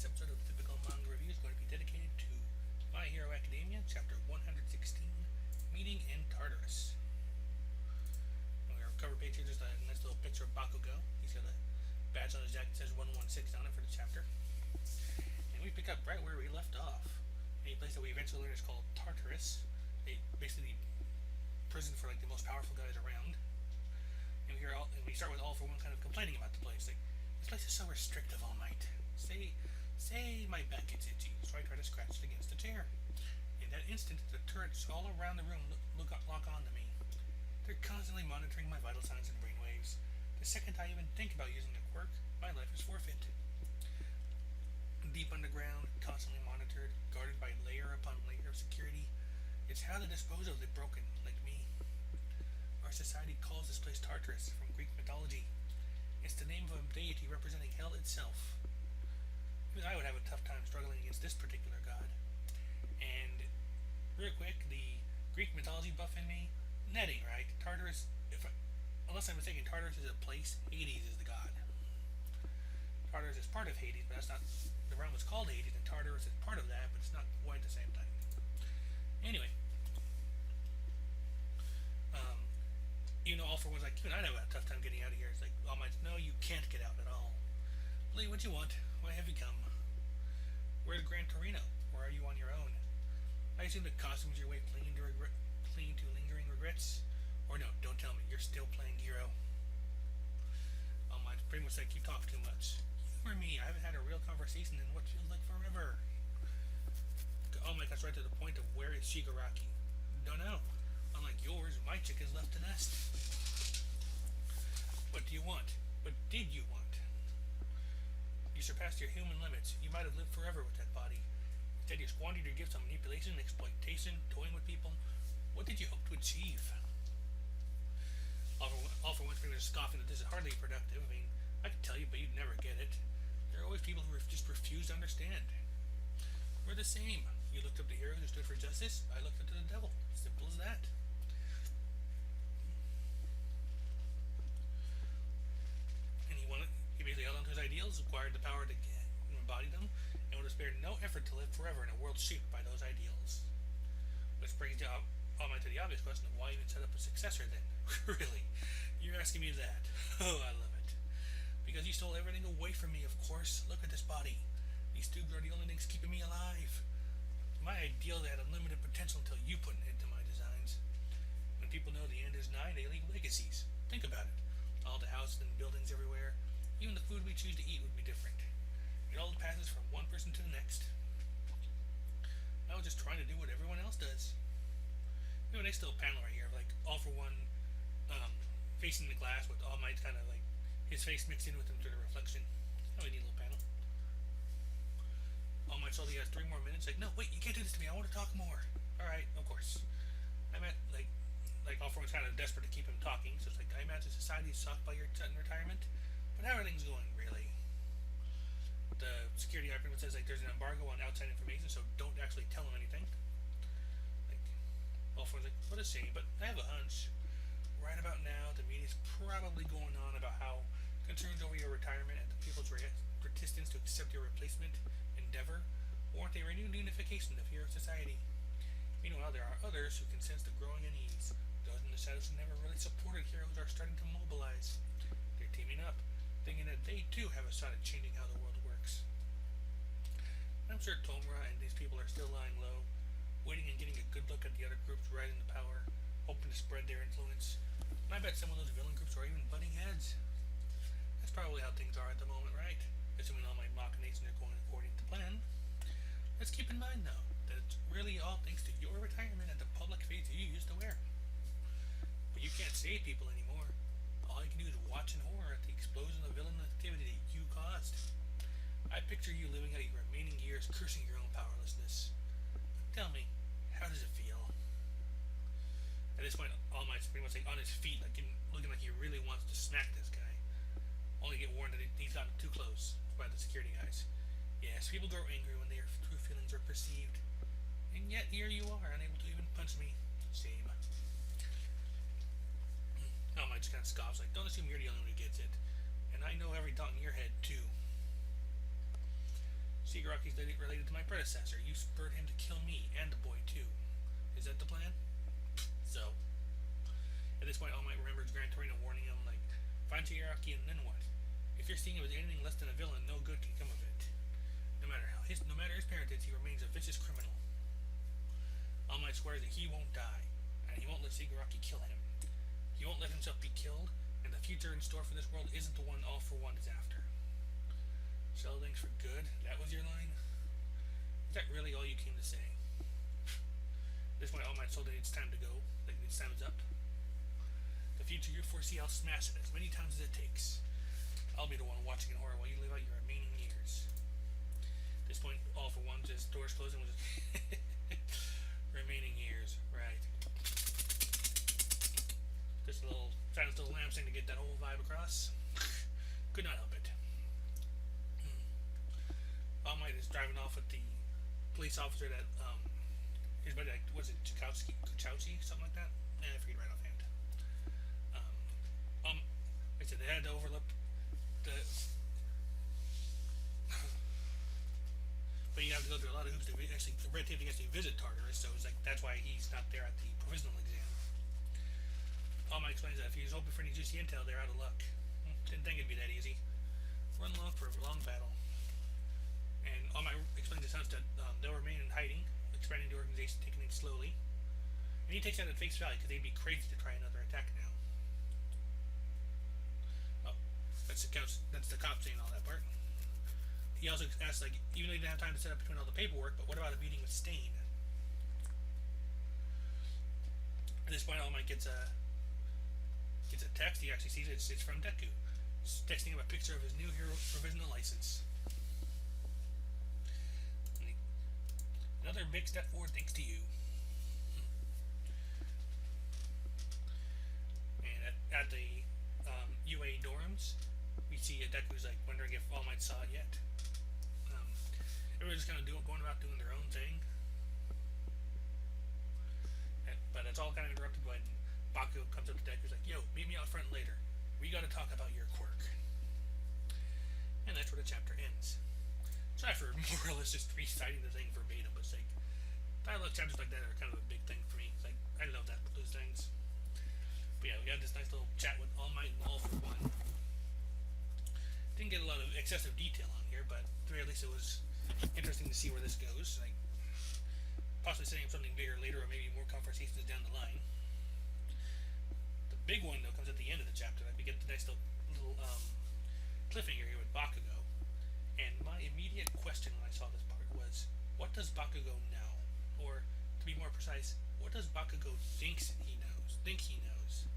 This episode of Typical Manga Review is going to be dedicated to My Hero Academia, Chapter 116, Meeting in Tartarus. On our cover page here, there's a nice little picture of Bakugo. He's got a badge on his jacket that says 116 on it for the chapter. And we pick up right where we left off. A place that we eventually learn is called Tartarus, basically prison for like the most powerful guys around. And we start with All For One kind of complaining about the place. Like, this place is so restrictive, All Might. Say my back gets itchy, so I try to scratch it against the chair. In that instant, the turrets all around the room lock onto me. They're constantly monitoring my vital signs and brainwaves. The second I even think about using the quirk, my life is forfeit. Deep underground, constantly monitored, guarded by layer upon layer of security. It's how to dispose of the broken, like me. Our society calls this place Tartarus, from Greek mythology. It's the name of a deity representing hell itself. Even I would have a tough time struggling against this particular god. And, real quick, the Greek mythology buff in me, that ain't right. Tartarus, unless I'm mistaken, Tartarus is a place, Hades is the god. Tartarus is part of Hades, but that's not, the realm is called Hades, and Tartarus is part of that, but it's not quite the same thing. Anyway, All For One's like, even I'd have a tough time getting out of here. It's like, All Might's, no, you can't get out at all. Believe what you want. Why have you come? Where's Gran Torino? Or are you on your own? I assume the costume's your way clinging to lingering regrets? Or no, don't tell me, you're still playing hero. All Might's pretty much like, you talk too much. You or me, I haven't had a real conversation in what feels like forever. All Might gets right to the point of where is Shigaraki? Don't know. Unlike yours, my chick has left the nest. What do you want? What did you want? You surpassed your human limits. You might have lived forever with that body. Instead, you squandered your gifts on manipulation, exploitation, toying with people. What did you hope to achieve? All for One's pretty much scoffing that this is hardly productive. I mean, I could tell you, but you'd never get it. There are always people who just refuse to understand. We're the same. You looked up to heroes who stood for justice. I looked up to the devil. Simple as that. And he basically held on to his ideals, acquired the power to embody them, and would have spared no effort to live forever in a world shaped by those ideals. Which brings All Might to the obvious question of why even set up a successor then? Really? You're asking me that? Oh, I love it. Because you stole everything away from me, of course. Look at this body. These tubes are the only things keeping me alive. My ideals had unlimited potential until you put it into my designs. When people know the end is nigh, they leave legacies. Think about it. All the houses and buildings everywhere. Even the food we choose to eat would be different. It all passes from one person to the next. I was just trying to do what everyone else does. You know, next little panel right here, like All For One facing the glass with All Might's kind of like his face mixed in with him through the reflection. Kind of a neat little panel. All Might he has 3 more minutes. Like, no, wait, you can't do this to me. I want to talk more. All right, of course. I meant like All For One's kind of desperate to keep him talking. So it's like, I imagine society is shocked by your sudden retirement, but how are things going, really? The security guy pretty much says like there's an embargo on outside information, so don't actually tell him anything. Like, All For One's like, what a shame, but I have a hunch. Right about now, the media's probably going on about how concerns over your retirement and the people's resistance to accept your replacement endeavor warrant a renewed unification of hero society. Meanwhile, there are others who can sense the growing unease. Those in the shadows who never really supported heroes are starting to mobilize. They're teaming up, thinking that they too have a shot at changing how the world works. I'm sure Tomura and these people are still lying low, waiting and getting a good look at the other groups riding the power, hoping to spread their influence. And I bet some of those villain groups are even butting heads. That's probably how things are at the moment, right? Assuming all my machinations are going according to plan. Let's keep in mind, though, that it's really all thanks to your retirement and the public face you used to wear. But you can't save people anymore. All you can do is watch in horror at the explosion of villain activity that you caused. I picture you living out your remaining years cursing your own powerlessness. But tell me, how does it feel? At this point, All Might's pretty much like on his feet, like looking like he really wants to smack this guy. Only get warned that he's gotten too close by the security guys. Yes, people grow angry when their true feelings are perceived. And yet here you are, unable to even punch me. Shame. All Might just kind of scoffs, like, don't assume you're the only one who gets it. And I know every thought in your head, too. Shigaraki's related to my predecessor. You spurred him to kill me and the boy too. Is that the plan? So, at this point, All Might remembers Gran Torino warning him, like, find Shigaraki and then what? If you're seeing him as anything less than a villain, no good can come of it. No matter his parentage, he remains a vicious criminal. All Might swears that he won't die, and he won't let Shigaraki kill him. He won't let himself be killed, and the future in store for this world isn't the one All for One is after. Sell things for good? That was your line? Is that really all you came to say? At this point, All Might told that it's time to go, like its time is up. The future you foresee, I'll smash it as many times as it takes. I'll be the one watching in horror while you live out your remaining years. At this point, All for One just doors closing with remaining years, right? Just a little Silence of the Lambs thing to get that whole vibe across. Could not help it. All Might is driving off with the police officer that his buddy, like, was it Kuchowski, something like that? I forget right offhand. Like I said, they had to overlook the but you have to go through a lot of hoops to actually red tape to actually visit Tartarus, so it's like that's why he's not there at the provisional exam. All Might explains that if he was hoping for any juicy intel, they're out of luck. Didn't think it'd be that easy. Run long for a long battle. And All Might explains to Sons that they'll remain in hiding, expanding the organization, taking it slowly. And he takes that at face value because they'd be crazy to try another attack now. Oh, that's the cop saying all that part. He also asks, like, even though he didn't have time to set up between all the paperwork, but what about a meeting with Stain? At this point, All Might gets a text. He actually sees it. It's from Deku. He's texting him a picture of his new hero provisional license. Another big step forward thanks to you. And at the UA dorms, we see Deku's like wondering if All Might saw it yet. Everybody's kind of going about doing their own thing. But it's all kind of interrupted when Bakugo comes up to Deku's like, yo, meet me out front later. We gotta talk about your quirk. And that's where the chapter ends. Sorry for more or less just reciting the thing verbatim, but it's like dialogue chapters like that are kind of a big thing for me. It's like I love those things. But yeah, we got this nice little chat with All Might and All for One. Didn't get a lot of excessive detail on here, but at the very least it was interesting to see where this goes. Like possibly setting up something bigger later, or maybe more conversations down the line. The big one though comes at the end of the chapter. Like we get the nice little cliffhanger here with Bakugo. And my immediate question when I saw this part was, what does Bakugo know? Or, to be more precise, what does Bakugo think he knows?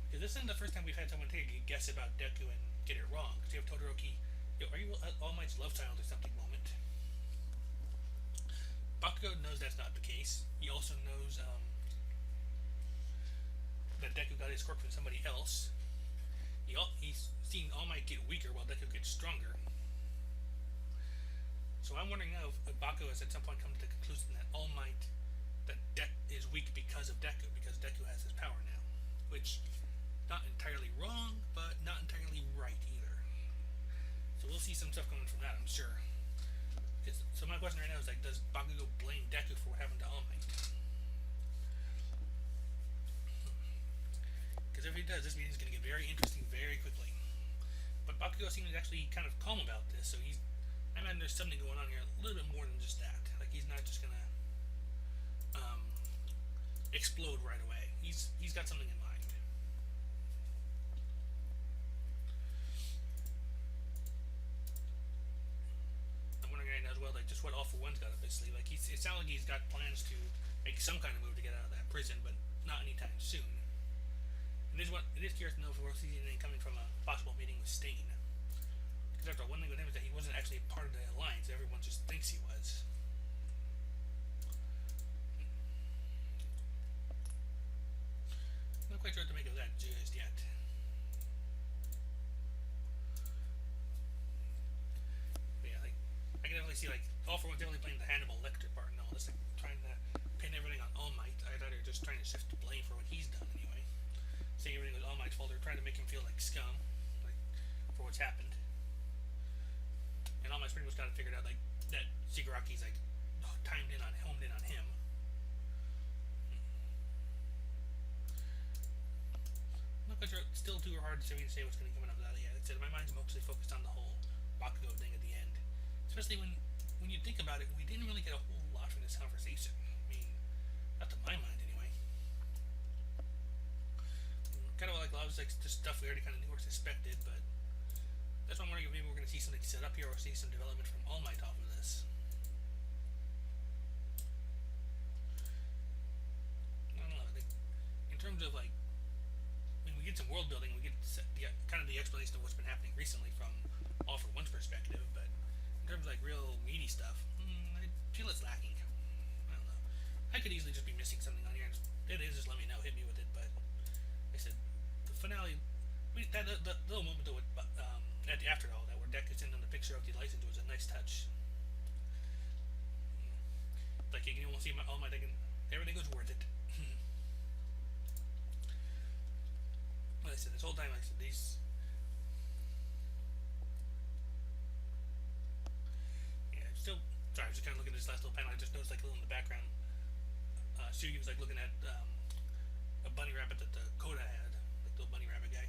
Because this isn't the first time we've had someone take a guess about Deku and get it wrong. Because you have Todoroki, yo, are you All Might's love child or something moment? Bakugo knows that's not the case. He also knows that Deku got his quirk from somebody else. He's seen All Might get weaker while Deku gets stronger. So I'm wondering now if Bakugo has at some point come to the conclusion that All Might is weak because of Deku, because Deku has his power now. Which, not entirely wrong, but not entirely right either. So we'll see some stuff coming from that, I'm sure. So my question right now is, like, does Bakugo blame Deku for what happened to All Might? Because if he does, this meeting is going to get very interesting very quickly. But Bakugo seems actually kind of calm about this, so I imagine there's something going on here, a little bit more than just that. Like he's not just gonna explode right away. He's got something in mind. I'm wondering right now as well, like just what All for One's got up his sleeve. Like it sounds like he's got plans to make some kind of move to get out of that prison, but not anytime soon. And it is curious to know if we're seeing anything coming from a possible meeting with Stain. Because after all, one thing with him is that he wasn't actually part of the alliance. Everyone just thinks he was. Not quite sure what to make of that just yet. But yeah, like I can definitely see like All for One definitely playing the Hannibal Lecter part and all this, like trying to pin everything on All Might. I thought they were just trying to shift the blame for what he's done anyway. Saying everything was All Might's fault. They're trying to make him feel like scum, like for what's happened. And All Might's pretty much got it figured out like that Shigaraki's like homed in on him. I'm not quite sure. It's still too hard to say what's going to be coming up with that yet. Like I said, my mind's mostly focused on the whole Bakugo thing at the end, especially when you think about it, we didn't really get a whole lot from this conversation. I mean, not to my mind anyway. Kind of like a lot of like just stuff we already kind of knew or suspected, but that's why I'm wondering if maybe we're going to see something set up here or see some development from All Might off of this. I don't know. Like, in terms of like, I mean, we get some world building, we get kind of the explanation of what's been happening recently from All for One's perspective, but in terms of like real meaty stuff, I feel it's lacking. I don't know. I could easily just be missing something on here. It is, just let me know, hit me with it. But like I said, the finale, that little moment though, after all that, where Deku sent them the picture of the license was a nice touch. Like you can see all my thinking, everything was worth it. Like I said, this whole time, like I said, these. Yeah, still. Sorry, I was just kind of looking at this last little panel. I just noticed like a little in the background. Shugi was like looking at a bunny rabbit that the Koda had, like the little bunny rabbit guy.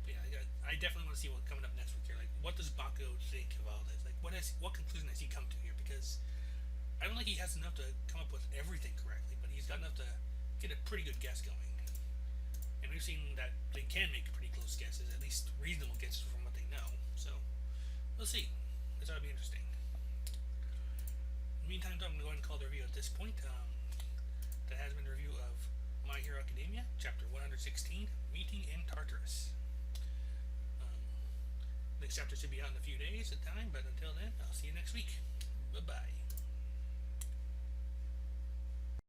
But yeah, I definitely want to see what's coming up next week here. Like, what does Bakugo think of all this? Like, what conclusion has he come to here? Because I don't think he has enough to come up with everything correctly, but he's got enough to get a pretty good guess going. And we've seen that they can make pretty close guesses, at least reasonable guesses from what they know. So we'll see. This ought to be interesting. In the meantime, I'm going to go ahead and call the review at this point. That has been a review of My Hero Academia, Chapter 116, Meeting in Tartarus. Next chapter should be out in a few days at time, but until then, I'll see you next week. Bye-bye.